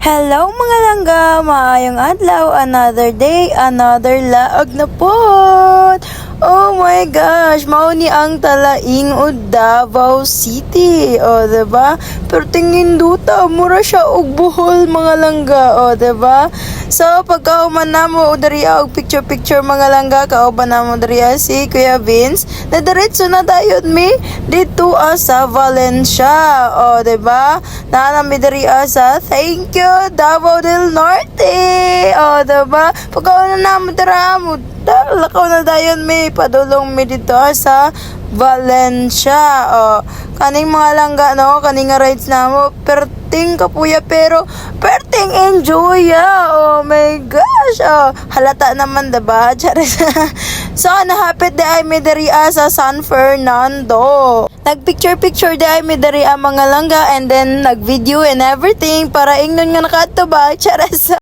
Hello mga langga, maayong adlaw, another day, another laag na po. Oh my gosh, mao ni ang talaing o Davao City, o diba? Pero tingin duta, mura siya og buhol mga langga, o diba? So pagkauman na mo dariya og picture mga langga, kauban na mo dariya si Kuya Vince, na diretso na dayon mi dito sa Valencia, o diba? Naanami dariya sa thank you Davao del Norte, o diba? Pagkauman na mo dara mo lakaw na dayon may padulong mi dito sa Valencia. Kaning mga langga no, kaning nga rides na mo perting kapuya pero perting enjoy ya. Oh my gosh. Halata naman diba? So nahapit di ay mi diri sa San Fernando. Nagpicture di ay mi diri mga langga and then nagvideo and everything para ingnon nga nakadto ba. Charas.